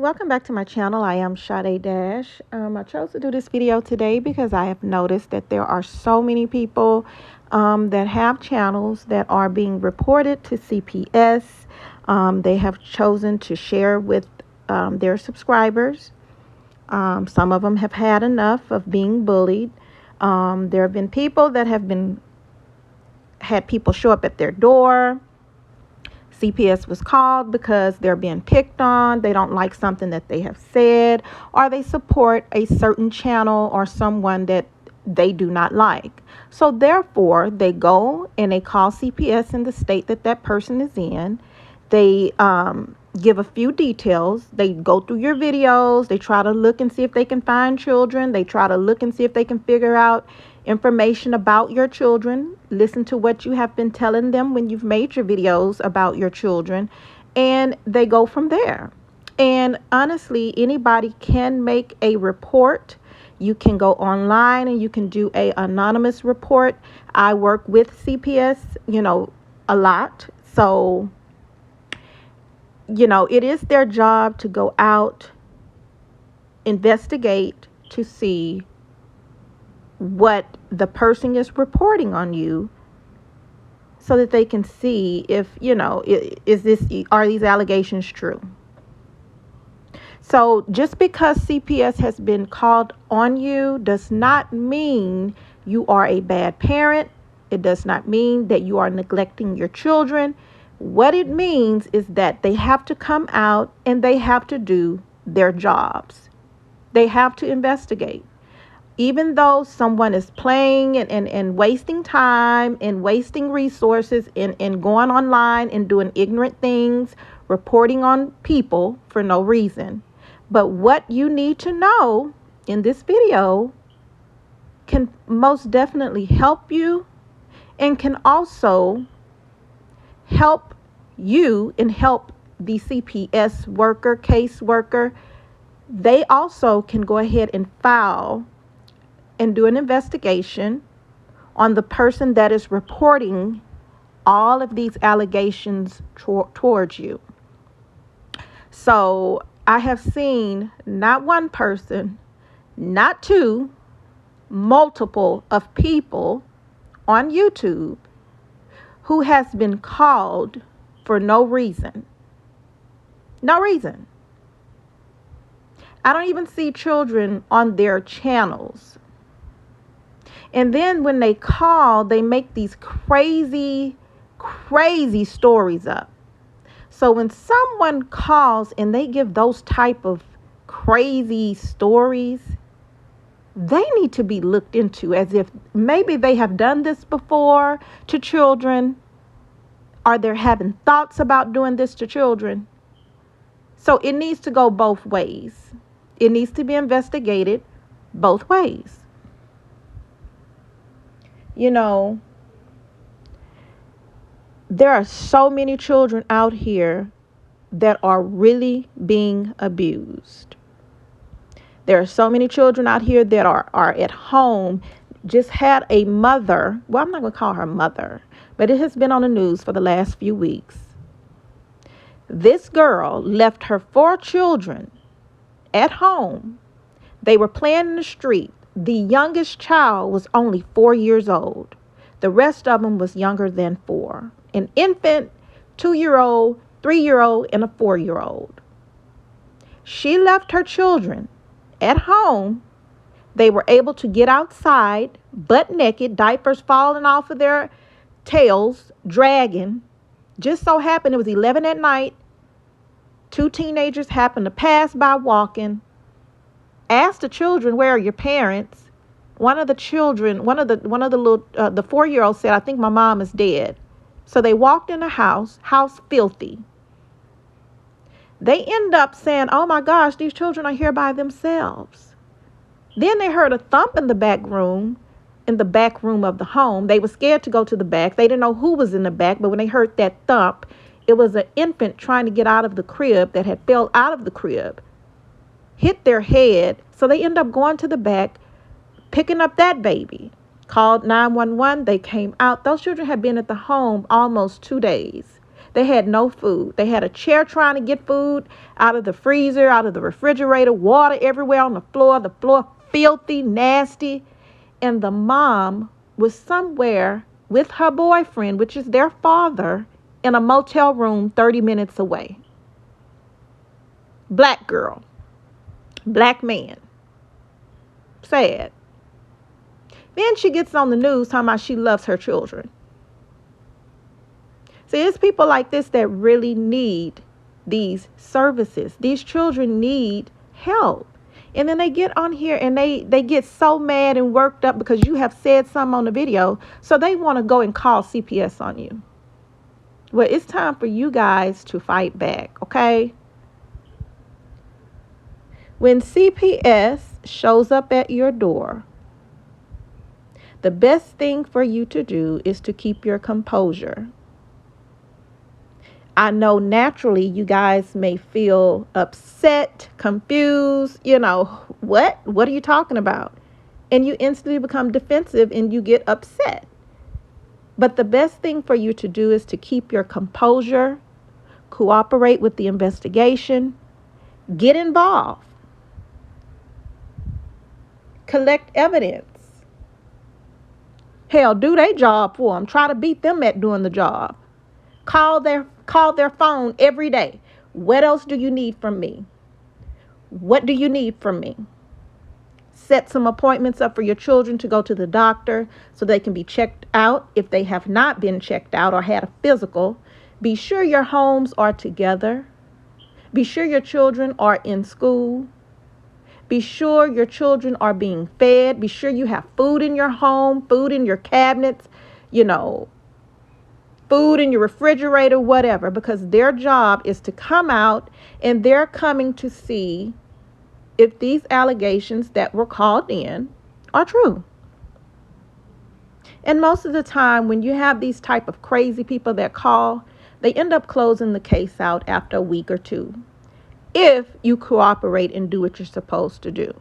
Welcome back to my channel. I am Sade Dash. I chose to do this video today because I have noticed that there are so many people that have channels that are being reported to CPS. They have chosen to share with their subscribers. Some of them have had enough of being bullied. There have been people that have had people show up at their door. CPS was called because they're being picked on, they don't like something that they have said, or they support a certain channel or someone that they do not like. So therefore, they go and they call CPS in the state that that person is in. They give a few details. They go through your videos. They try to look and see if they can find children. They try to look and see if they can figure out information about your children. Listen to what you have been telling them when you've made your videos about your children. And they go from there. And honestly, anybody can make a report. You can go online and you can do a anonymous report. I work with CPS, a lot. So it is their job to go out, investigate to see what the person is reporting on you so that they can see if, are these allegations true? So just because CPS has been called on you does not mean you are a bad parent. It does not mean that you are neglecting your children. What it means is that they have to come out and they have to do their jobs. They have to investigate. Even though someone is playing and wasting time and wasting resources and going online and doing ignorant things, reporting on people for no reason. But what you need to know in this video can most definitely help you and can also help you and help the CPS worker, case worker. They also can go ahead and file and do an investigation on the person that is reporting all of these allegations towards you. So I have seen not one person, not two, multiple of people on YouTube who has been called for no reason. No reason. I don't even see children on their channels. And then when they call, they make these crazy stories up. So when someone calls and they give those type of crazy stories, they need to be looked into as if maybe they have done this before to children. Are they having thoughts about doing this to children? So it needs to go both ways. It needs to be investigated both ways. There are so many children out here that are really being abused. There are so many children out here that are at home, just had a mother. Well, I'm not going to call her mother, but it has been on the news for the last few weeks. This girl left her 4 children at home. They were playing in the street. The youngest child was only 4 years old. The rest of them was younger than 4. An infant, 2-year-old, 3-year-old, and a 4-year-old. She left her children at home. They were able to get outside, butt naked, diapers falling off of their tails, dragging. Just so happened it was 11 at night. 2 teenagers happened to pass by walking. Asked the children, "Where are your parents?" One of the children, one of the little, the 4-year-old said, "I think my mom is dead." So they walked in the house filthy. They end up saying, "Oh my gosh, these children are here by themselves." Then they heard a thump in the back room of the home. They were scared to go to the back. They didn't know who was in the back, but when they heard that thump, it was an infant trying to get out of the crib that had fell out of the crib, hit their head. So they end up going to the back, picking up that baby, called 911. They came out. Those children had been at the home almost 2 days. They had no food. They had a chair trying to get food out of the freezer, out of the refrigerator, water everywhere on the floor filthy, nasty. And the mom was somewhere with her boyfriend, which is their father, in a motel room 30 minutes away. Black girl, black man. Sad. Then she gets on the news talking about she loves her children. See, it's people like this that really need these services. These children need help. And then they get on here and they get so mad and worked up because you have said something on the video. So they want to go and call CPS on you. Well, it's time for you guys to fight back, okay? When CPS shows up at your door, the best thing for you to do is to keep your composure. I know naturally you guys may feel upset, confused, what are you talking about? And you instantly become defensive and you get upset. But the best thing for you to do is to keep your composure, cooperate with the investigation, get involved, collect evidence. Hell, do their job for them. Try to beat them at doing the job. Call their phone every day. What else do you need from me? What do you need from me? Set some appointments up for your children to go to the doctor so they can be checked out if they have not been checked out or had a physical. Be sure your homes are together. Be sure your children are in school. Be sure your children are being fed. Be sure you have food in your home, food in your cabinets, food in your refrigerator, whatever, because their job is to come out and they're coming to see if these allegations that were called in are true. And most of the time when you have these type of crazy people that call, they end up closing the case out after a week or two, if you cooperate and do what you're supposed to do.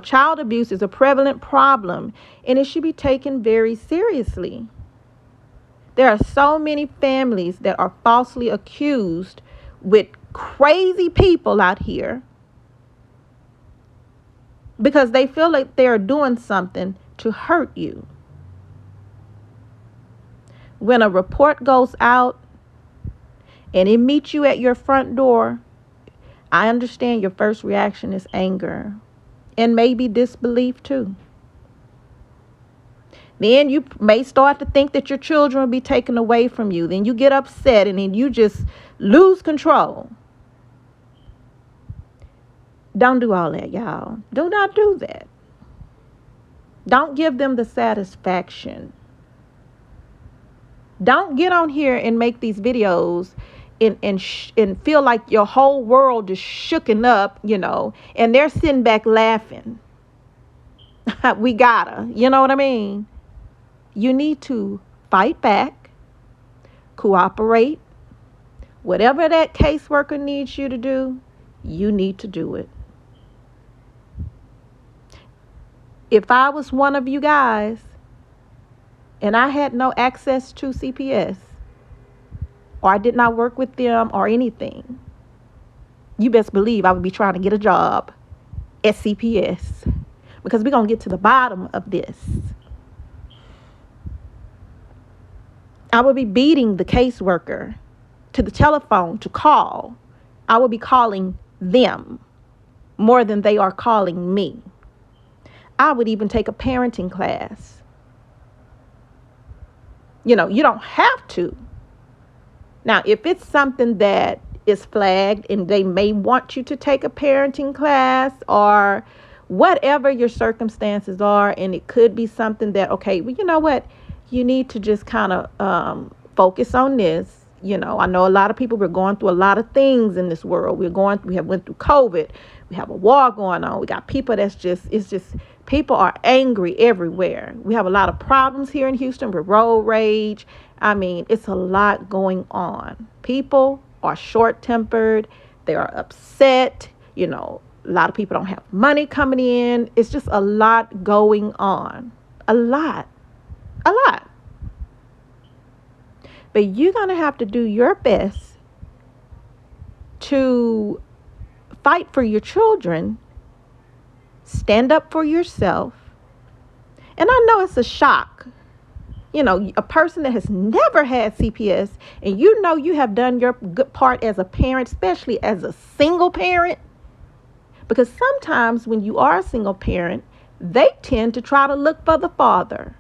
Child abuse is a prevalent problem and it should be taken very seriously. There are so many families that are falsely accused with crazy people out here because they feel like they're doing something to hurt you. When a report goes out and it meets you at your front door, I understand your first reaction is anger and maybe disbelief too. Then you may start to think that your children will be taken away from you. Then you get upset and then you just lose control. Don't do all that, y'all. Do not do that. Don't give them the satisfaction. Don't get on here and make these videos and feel like your whole world is shooken up, and they're sitting back laughing. We gotta, you know what I mean? You need to fight back, cooperate. Whatever that caseworker needs you to do, you need to do it. If I was one of you guys and I had no access to CPS, or I did not work with them or anything, you best believe I would be trying to get a job at CPS, because we're going to get to the bottom of this. I would be beating the caseworker to the telephone to call. I would be calling them more than they are calling me. I would even take a parenting class. You don't have to. Now, if it's something that is flagged and they may want you to take a parenting class or whatever your circumstances are, and it could be something that, okay, well, you know what? You need to just kind of focus on this. I know a lot of people, we're going through a lot of things in this world. We have went through COVID. We have a war going on. We got people people are angry everywhere. We have a lot of problems here in Houston with road rage. I mean, it's a lot going on. People are short-tempered. They are upset. A lot of people don't have money coming in. It's just a lot going on. A lot. But you're going to have to do your best to fight for your children, stand up for yourself. And I know it's a shock. A person that has never had CPS, and you have done your good part as a parent, especially as a single parent. Because sometimes when you are a single parent, they tend to try to look for the father.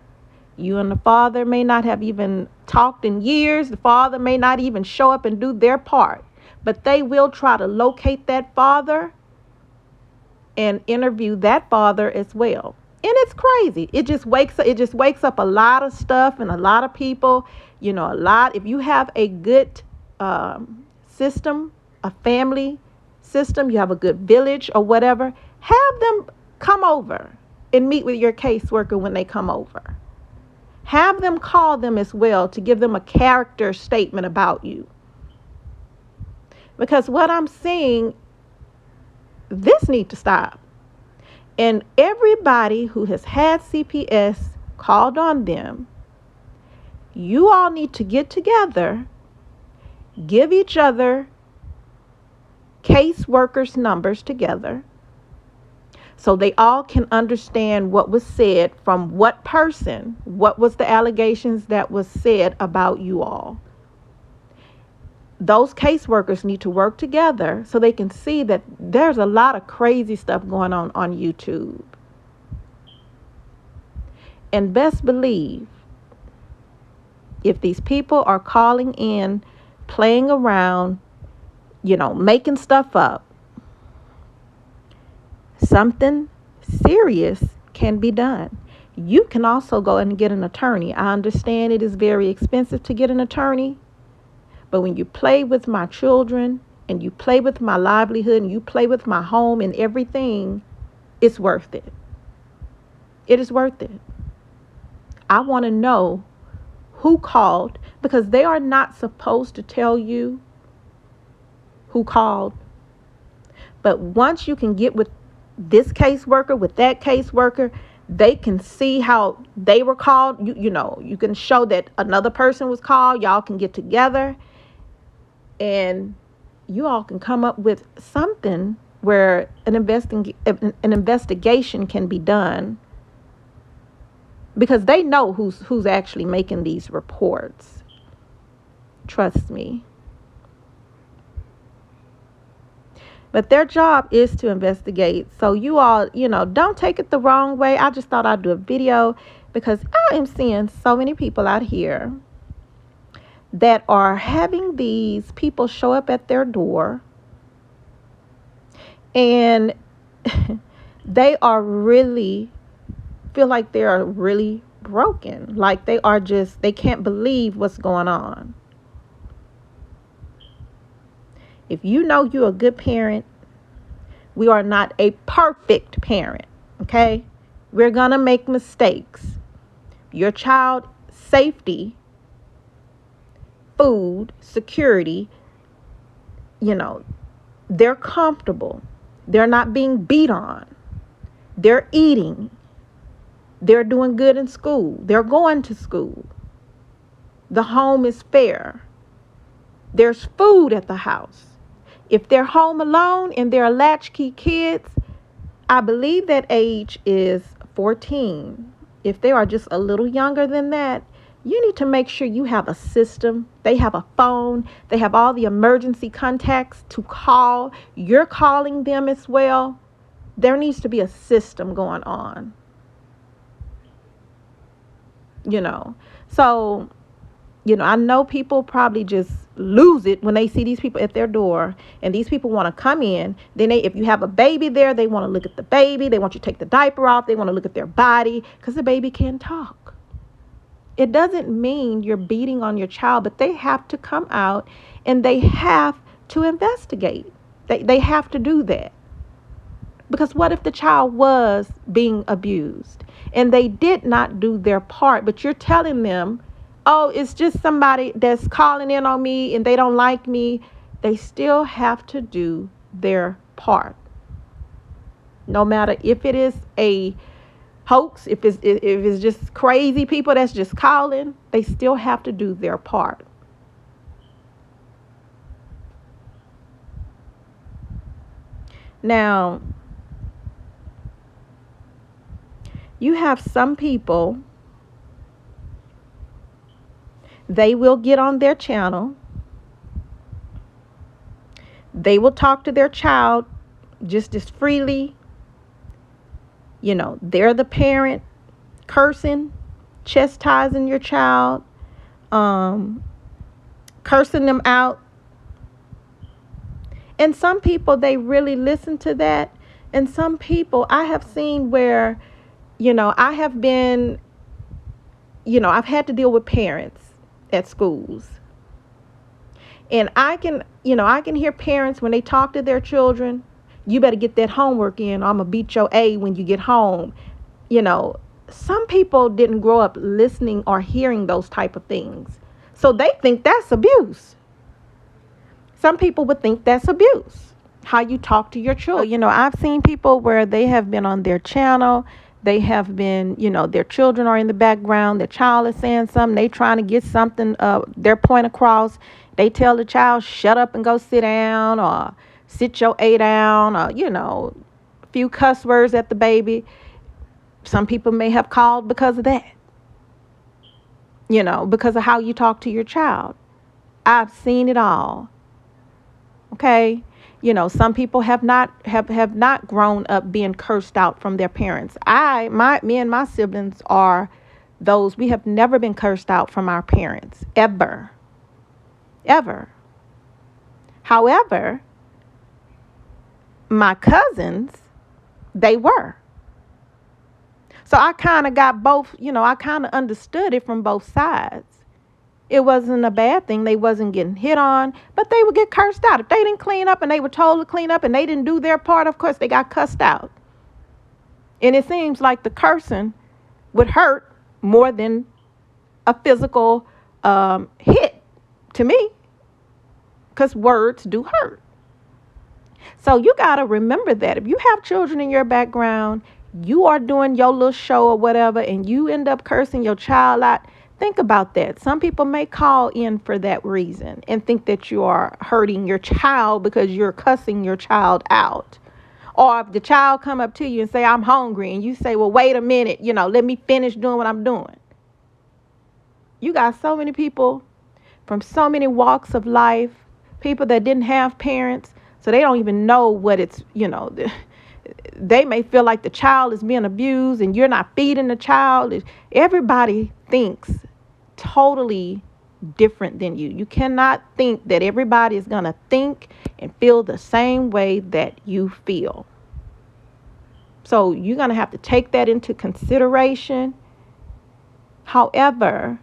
You and the father may not have even talked in years. The father may not even show up and do their part. But they will try to locate that father and interview that father as well. And it's crazy. It just wakes up a lot of stuff and a lot of people, if you have a good system, a family system, you have a good village or whatever, have them come over and meet with your caseworker when they come over. Have them call them as well to give them a character statement about you. Because what I'm seeing, this needs to stop. And everybody who has had CPS called on them, you all need to get together, give each other caseworkers' numbers together so they all can understand what was said from what person, what was the allegations that was said about you all. Those caseworkers need to work together so they can see that there's a lot of crazy stuff going on YouTube. And best believe, if these people are calling in, playing around, making stuff up, something serious can be done. You can also go and get an attorney. I understand it is very expensive to get an attorney. But when you play with my children and you play with my livelihood and you play with my home and everything, it's worth it. It is worth it. I want to know who called, because they are not supposed to tell you who called. But once you can get with this caseworker, with that caseworker, they can see how they were called. You can show that another person was called. Y'all can get together. And you all can come up with something where an investigation can be done, because they know who's actually making these reports. Trust me. But their job is to investigate. So you all, don't take it the wrong way. I just thought I'd do a video because I am seeing so many people out here that are having these people show up at their door, and they are really feel like they are really broken. Like they can't believe what's going on. If you know you're a good parent, we are not a perfect parent, okay? We're going to make mistakes. Your child safety, food, security, they're comfortable. They're not being beat on. They're eating. They're doing good in school. They're going to school. The home is fair. There's food at the house. If they're home alone and they're latchkey kids, I believe that age is 14. If they are just a little younger than that, you need to make sure you have a system. They have a phone. They have all the emergency contacts to call. You're calling them as well. There needs to be a system going on. So, I know people probably just lose it when they see these people at their door, and these people want to come in. Then if you have a baby there, they want to look at the baby. They want you to take the diaper off. They want to look at their body because the baby can't talk. It doesn't mean you're beating on your child, but they have to come out and they have to investigate. They have to do that. Because what if the child was being abused and they did not do their part, but you're telling them, oh, it's just somebody that's calling in on me and they don't like me. They still have to do their part. No matter if it is a hoax, if it's just crazy people that's just calling, they still have to do their part. Now, you have some people, they will get on their channel, they will talk to their child just as freely. They're the parent, cursing, chastising your child, um, cursing them out. And some people, they really listen to that. And some people I have seen where, I have been, I've had to deal with parents at schools. And I can hear parents when they talk to their children, you better get that homework in, or I'm going to beat your A when you get home. Some people didn't grow up listening or hearing those type of things. So they think that's abuse. Some people would think that's abuse, how you talk to your children. I've seen people where they have been on their channel. They have been, their children are in the background. Their child is saying something. They trying to get something, their point across. They tell the child, shut up and go sit down, or sit your A down, or, a few cuss words at the baby. Some people may have called because of that, because of how you talk to your child. I've seen it all. Okay. Some people have not grown up being cursed out from their parents. Me and my siblings are those, we have never been cursed out from our parents, ever. However, my cousins, they were. So I kind of got both, I kind of understood it from both sides. It wasn't a bad thing. They wasn't getting hit on, but they would get cursed out. If they didn't clean up and they were told to clean up and they didn't do their part, of course, they got cussed out. And it seems like the cursing would hurt more than a physical hit to me, because words do hurt. So you got to remember that. If you have children in your background, you are doing your little show or whatever, and you end up cursing your child out, think about that. Some people may call in for that reason and think that you are hurting your child because you're cussing your child out. Or if the child come up to you and say, I'm hungry, and you say, well, wait a minute, let me finish doing what I'm doing. You got so many people from so many walks of life, people that didn't have parents, so they don't even know what it's, they may feel like the child is being abused and you're not feeding the child. Everybody thinks totally different than you. You cannot think that everybody is going to think and feel the same way that you feel. So you're going to have to take that into consideration. However,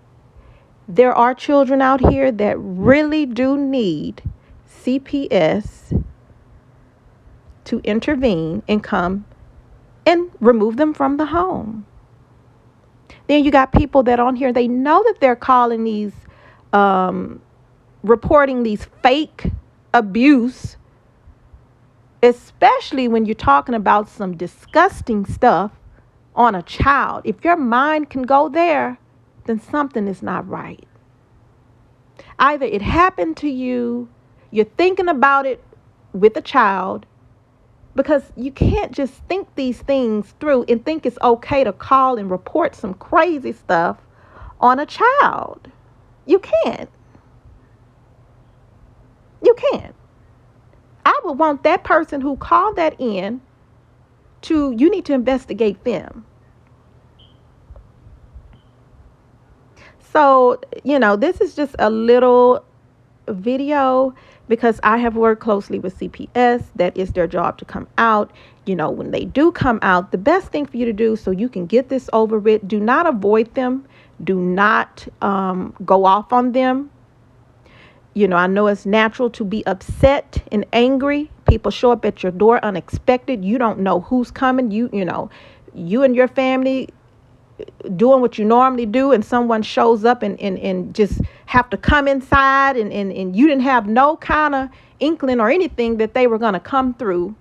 there are children out here that really do need CPS to intervene and come and remove them from the home. Then you got people that on here, they know that they're calling these, reporting these fake abuse, especially when you're talking about some disgusting stuff on a child. If your mind can go there, then something is not right. Either it happened to you, you're thinking about it with a child, because you can't just think these things through and think it's okay to call and report some crazy stuff on a child. You can't. You can't. I would want that person who called that in you need to investigate them. So, this is just a little video because I have worked closely with CPS. That is their job to come out. When they do come out, the best thing for you to do so you can get this over with, do not avoid them. Do not go off on them. I know it's natural to be upset and angry. People show up at your door unexpected. You don't know who's coming. You and your family doing what you normally do, and someone shows up and just have to come inside, and you didn't have no kind of inkling or anything that they were going to come through.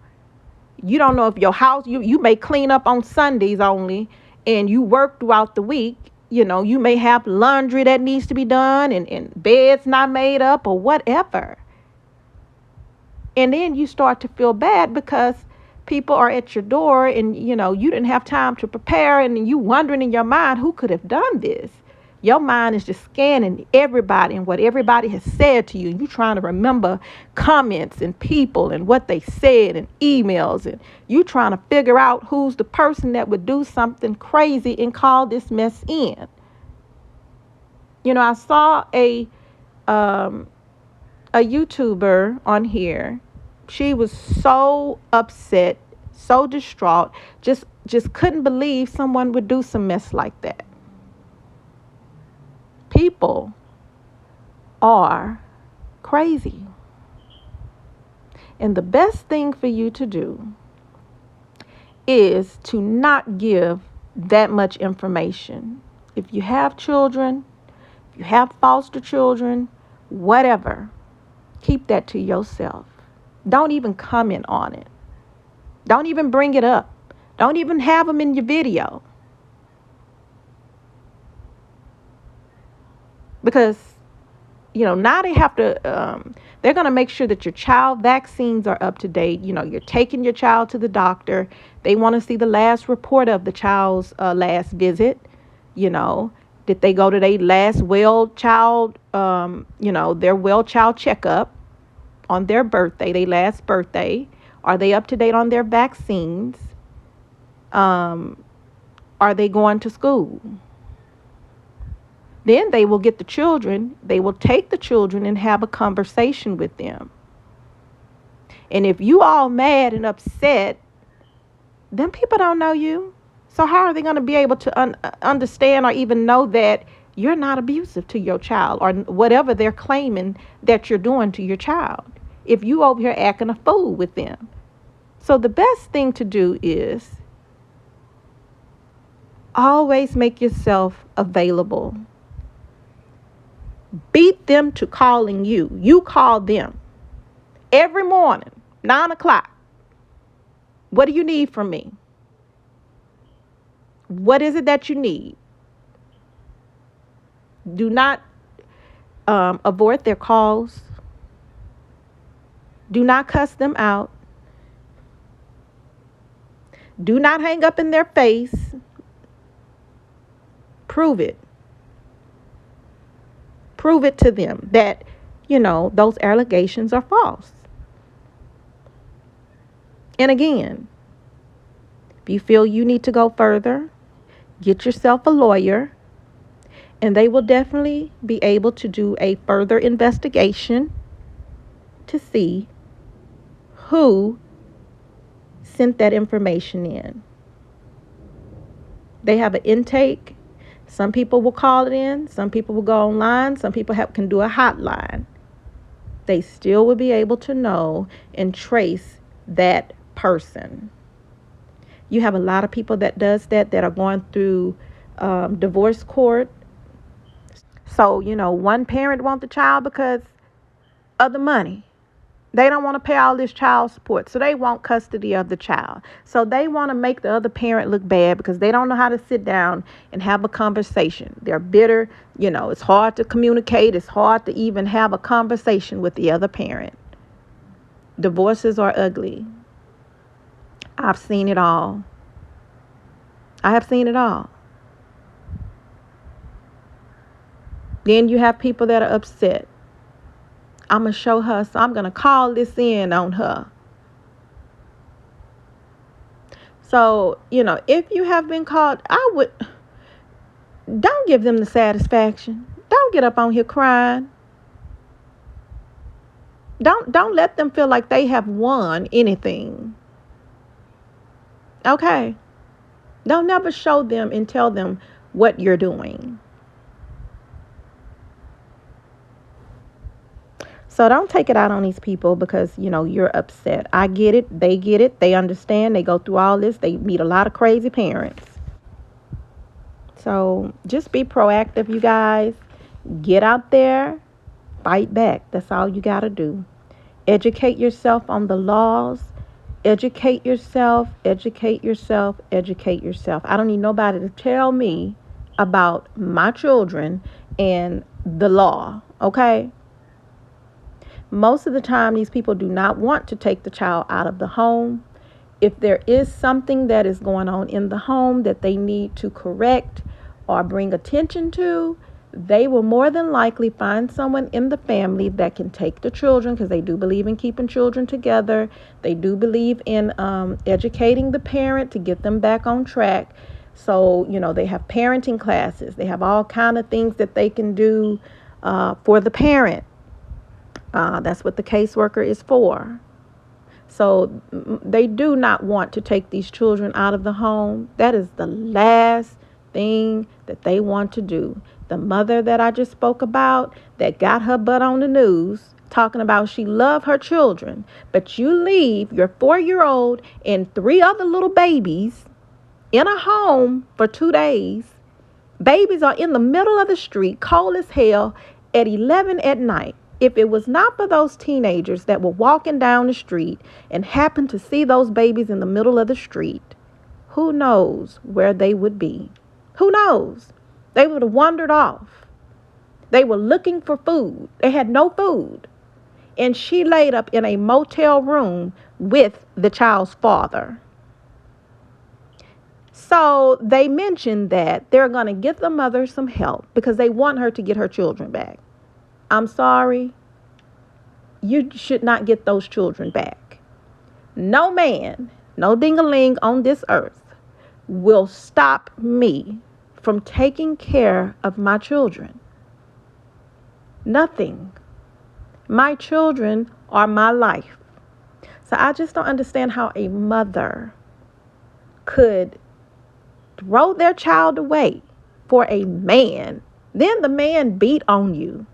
You don't know if your house, you may clean up on Sundays only, and you work throughout the week. You may have laundry that needs to be done, and beds not made up or whatever. And then you start to feel bad because people are at your door and you didn't have time to prepare, and you wondering in your mind who could have done this. Your mind is just scanning everybody and what everybody has said to you. And you trying to remember comments and people and what they said and emails. And you trying to figure out who's the person that would do something crazy and call this mess in. I saw a YouTuber on here. She was so upset, so distraught, just couldn't believe someone would do some mess like that. People are crazy. And the best thing for you to do is to not give that much information. If you have children, if you have foster children, whatever, keep that to yourself. Don't even comment on it. Don't even bring it up. Don't even have them in your video. Because, now they have to, they're going to make sure that your child vaccines are up to date. You're taking your child to the doctor. They want to see the last report of the child's last visit. Did they go to their last their well child checkup on their birthday, their last birthday? Are they up to date on their vaccines? Are they going to school? Then they will get the children, they will take the children and have a conversation with them. And if you all mad and upset, then people don't know you. So how are they going to be able to understand or even know that you're not abusive to your child or whatever they're claiming that you're doing to your child if you over here acting a fool with them? So the best thing to do is always make yourself available. Beat them to calling you. You call them every morning, 9 o'clock. What do you need from me? What is it that you need? Do not avoid their calls. Do not cuss them out. Do not hang up in their face. Prove it. Prove it to them that, those allegations are false. And again, if you feel you need to go further, get yourself a lawyer, and they will definitely be able to do a further investigation to see who sent that information in. They have an intake. Some people will call it in. Some people will go online. Some people can do a hotline. They still will be able to know and trace that person. You have a lot of people that does that are going through divorce court. So, one parent wants the child because of the money. They don't want to pay all this child support, so they want custody of the child. So they want to make the other parent look bad because they don't know how to sit down and have a conversation. They're bitter. It's hard to communicate. It's hard to even have a conversation with the other parent. Divorces are ugly. I've seen it all. I have seen it all. Then you have people that are upset. I'm going to show her, so I'm going to call this in on her. So, if you have been called, don't give them the satisfaction. Don't get up on here crying. Don't let them feel like they have won anything. Okay? Don't never show them and tell them what you're doing. So don't take it out on these people because, you're upset. I get it. They get it. They understand. They go through all this. They meet a lot of crazy parents. So just be proactive, you guys. Get out there. Fight back. That's all you got to do. Educate yourself on the laws. Educate yourself. Educate yourself. Educate yourself. I don't need nobody to tell me about my children and the law. Okay? Most of the time, these people do not want to take the child out of the home. If there is something that is going on in the home that they need to correct or bring attention to, they will more than likely find someone in the family that can take the children, because they do believe in keeping children together. They do believe in educating the parent to get them back on track. So, they have parenting classes. They have all kind of things that they can do for the parent. That's what the caseworker is for. So they do not want to take these children out of the home. That is the last thing that they want to do. The mother that I just spoke about that got her butt on the news talking about she loved her children, but you leave your 4-year-old and 3 other little babies in a home for 2 days. Babies are in the middle of the street, cold as hell, at 11 at night. If it was not for those teenagers that were walking down the street and happened to see those babies in the middle of the street, who knows where they would be? Who knows? They would have wandered off. They were looking for food. They had no food. And she laid up in a motel room with the child's father. So they mentioned that they're going to get the mother some help because they want her to get her children back. I'm sorry. You should not get those children back. No man, no ding-a-ling on this earth will stop me from taking care of my children. Nothing. My children are my life. So I just don't understand how a mother could throw their child away for a man. Then the man beat on you.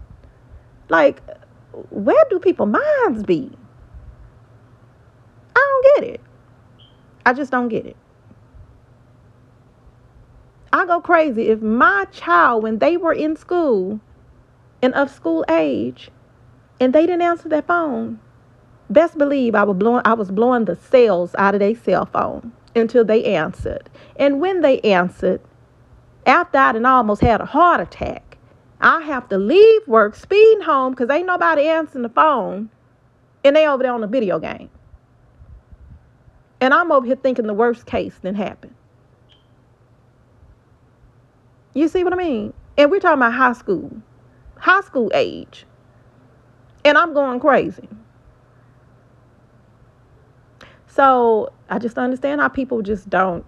Like, where do people's minds be? I don't get it. I just don't get it. I go crazy if my child, when they were in school and of school age, and they didn't answer their phone, best believe I was blowing the cells out of their cell phone until they answered. And when they answered, after I done almost had a heart attack, I have to leave work, speeding home, because ain't nobody answering the phone, and they over there on a video game. And I'm over here thinking the worst case then happened. You see what I mean? And we're talking about high school age. And I'm going crazy. So I just understand how people just don't,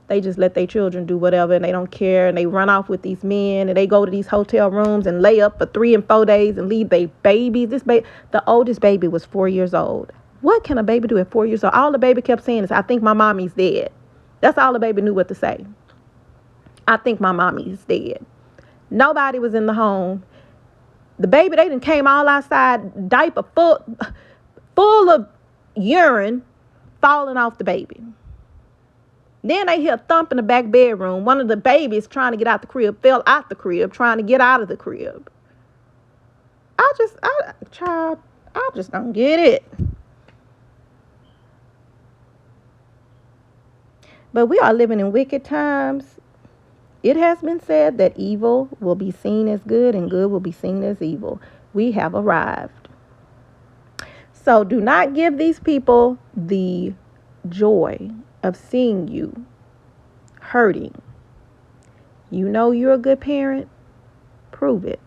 they just let their children do whatever and they don't care, and they run off with these men and they go to these hotel rooms and lay up for 3 and 4 days and leave their babies. The oldest baby was 4 years old. What can a baby do at 4 years old? All the baby kept saying is, I think my mommy's dead. That's all the baby knew what to say. I think my mommy's dead. Nobody was in the home. The baby, they done came all outside, diaper full of urine falling off the baby. Then they hear a thump in the back bedroom. One of the babies trying to get out the crib fell out the crib, trying to get out of the crib. I just don't get it. But we are living in wicked times. It has been said that evil will be seen as good and good will be seen as evil. We have arrived. So do not give these people the joy of seeing you hurting. You know you're a good parent. Prove it.